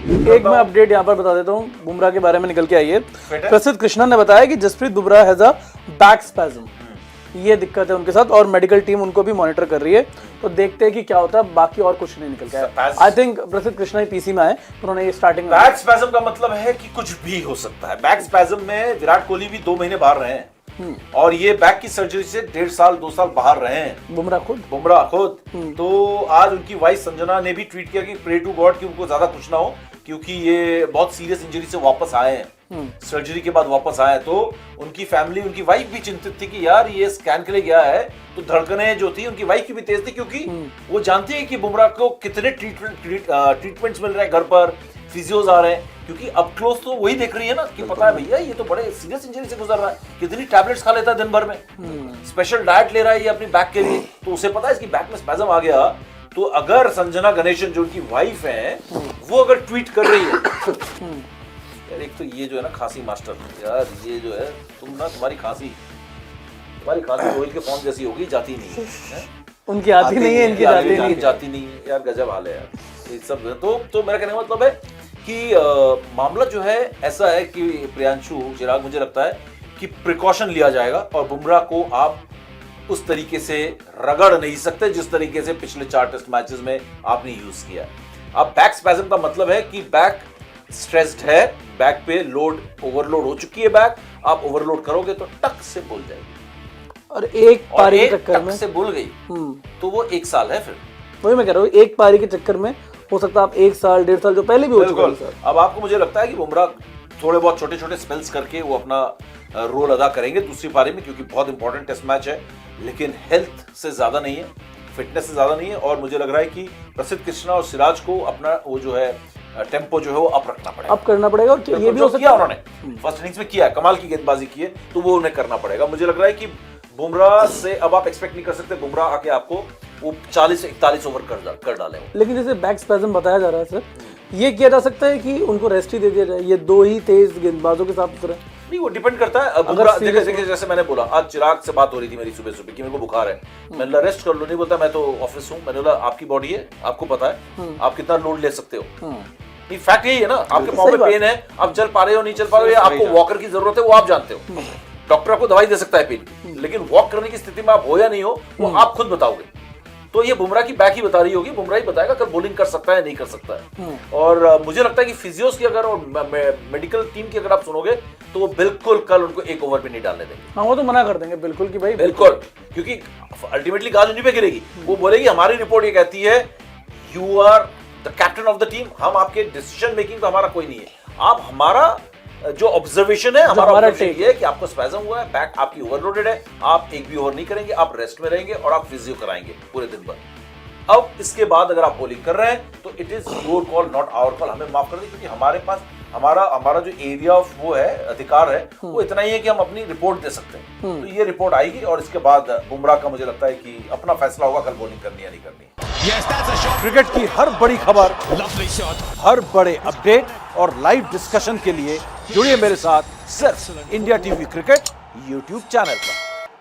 एक मैं अपडेट यहाँ पर बता देता हूँ, बुमराह के बारे में निकल के आई है। प्रसिद्ध कृष्णा ने बताया कि Jasprit Bumrah has a back spasm, ये दिक्कत है उनके साथ और मेडिकल टीम उनको भी मॉनिटर कर रही है, तो देखते हैं कि क्या होता है। बाकी और कुछ नहीं निकल के आया। आई थिंक प्रसिद्ध कृष्णा ही पीसी में आए, उन्होंने ये स्टार्टिंग बैक स्पैज्म का मतलब है कि कुछ भी हो सकता है। बैक स्पैज्म में विराट कोहली भी 2 महीने बाहर रहे हैं और ये बैक की सर्जरी से 1.5 साल 2 साल बाहर रहे हैं बुमराह खुद। तो आज उनकी वाइफ संजना ने भी ट्वीट किया कि प्रे टू गॉड कि उनको ज्यादा कुछ ना हो, क्योंकि ये बहुत सीरियस इंजरी से वापस आए हैं, सर्जरी के बाद वापस आए। तो उनकी फैमिली, उनकी वाइफ भी चिंतित थी कि यार ये स्कैन के लिए गया है, तो धड़कनें जो थी उनकी वाइफ की भी तेज थी, क्योंकि वो जानती है कि बुमराह को कितने ट्रीटमेंट्स मिल रहे हैं घर पर, फिजियोज आ रहे हैं, क्योंकि अब क्लोज तो वही देख रही है ना कि पता है भैया ये तो बड़े सीरियस इंजरी से गुजर रहा है, कितनी टैबलेट्स खा लेता है दिन भर में, स्पेशल डाइट ले रहा है ये अपनी बैक के लिए, तो उसे पता है इसकी बैक में स्पैज्म आ गया। तो अगर संजना गणेशन जो उनकी वाइफ है वो अगर ट्वीट कर रही है यार, एक तो ये जो है ना खांसी मास्टर यार, ये जो है तुम्हारी खांसी रोहित के फॉर्म जैसी होगी, जाती नहीं है उनकी आती नहीं है, इनकी जाती नहीं है यार, गजब हाल है यार ये सब। तो मेरा कहने का मतलब है कि मामला जो है ऐसा है कि प्रियांशु चिराग, मुझे लगता है कि प्रिकॉशन लिया जाएगा और बुमराह को आप उस तरीके से रगड़ नहीं सकते जिस तरीके से पिछले 4 टेस्ट मैचेस में आपने यूज किया। अब बैक स्पैज्म का मतलब है कि बैक स्ट्रेस्ड है, बैक पे ओवरलोड हो चुकी है बैक, आप ओवरलोड करोगे तो टक से बोल जाएगी, और एक पारी के चक्कर में से बोल गई तो वो 1 साल है। फिर वही मैं कह रहा हूँ, एक पारी के चक्कर में हो सकता है आप 1 साल 1.5 साल जो पहले भी हो चुका है। अब आपको मुझे लगता है कि बुमराह थोड़े बहुत छोटे छोटे स्पेल्स करके वो अपना रोल अदा करेंगे दूसरी पारी में, क्योंकि बहुत इंपॉर्टेंट टेस्ट मैच है, लेकिन हेल्थ से ज्यादा नहीं है, फिटनेस से ज्यादा नहीं है। और मुझे लग रहा है कि प्रसिद्ध कृष्णा और सिराज को अपना वो जो है टेम्पो जो है वो अप रखना पड़ेगा, अप करना पड़ेगा। और ये भी हो सकता है उन्होंने फर्स्ट इनिंग्स में किया, कमाल की गेंदबाजी की है, तो वो उन्हें करना पड़ेगा। मुझे लग रहा है कि बुमराह से अब आप एक्सपेक्ट नहीं कर सकते बुमराह आके आपको वो 40 से 41 ओवर कर डाले। लेकिन जैसे बैक स्पैज्म बताया जा रहा है सर, ये किया जा सकता है कि उनको रेस्ट ही दे दिया जाए, ये 2 ही तेज गेंदबाजों के साथ उतरे? नहीं, वो डिपेंड करता है। अगर देखिए जैसे मैंने बोला, आज चिराग से बात हो रही थी मेरी सुबह कि मेरे को बुखार है, मैंने बोला रेस्ट कर लो, नहीं बोलता मैं तो ऑफिस हूँ, मैंने बोला आपकी बॉडी है, आपको पता है आप कितना लोड ले सकते हो। नहीं, फैक्ट यही है ना, आपके पाँव में पेन है, आप चल पा रहे हो नहीं चल पा रहे हो, आपको वॉकर की जरूरत है, वो आप जानते हो, डॉक्टर आपको दवाई दे सकता है पेन की, लेकिन वॉक करने की स्थिति में आप हो या नहीं हो वो आप खुद बताओगे। तो ये बुमराह की बैक ही बता रही होगी, बुमराह ही बताएगा कल बॉलिंग कर सकता है नहीं कर सकता है। और मुझे लगता है कि फिजियोस की अगर और मेडिकल टीम की अगर आप सुनोगे तो वो बिल्कुल कल उनको 1 ओवर भी नहीं डालने देंगे। हाँ, वो तो मना कर देंगे बिल्कुल कि भाई बिल्कुल, क्योंकि अल्टीमेटली गाज उन्हीं पे गिरेगी। वो बोलेगी हमारी रिपोर्ट ये कहती है you are the captain of the team, हम आपके डिसीजन मेकिंग तो हमारा कोई नहीं है, आप हमारा जो ऑब्जर्वेशन है हमारा ऑब्जर्वेशन ये है कि आपको स्पैज्म हुआ है, बैक आपकी ओवरलोडेड है, आप एक भी ओवर नहीं करेंगे, आप रेस्ट में रहेंगे और आप फिजियो कराएंगे पूरे दिन भर। अब इसके बाद अगर आप बॉलिंग कर रहे हैं तो it is your call not our call, हमें माफ कर दें, क्योंकि हमारे पास हमारा जो एरिया ऑफ वो है अधिकार है वो इतना ही है कि हम अपनी रिपोर्ट दे सकते हैं। तो ये रिपोर्ट आएगी और इसके बाद बुमराह का मुझे लगता है कि अपना फैसला होगा कल बॉलिंग करनी या नहीं करनी। क्रिकेट की हर बड़ी खबर, हर बड़े अपडेट और लाइव डिस्कशन के लिए जुड़िए मेरे साथ सिर्फ India TV cricket YouTube channel पर।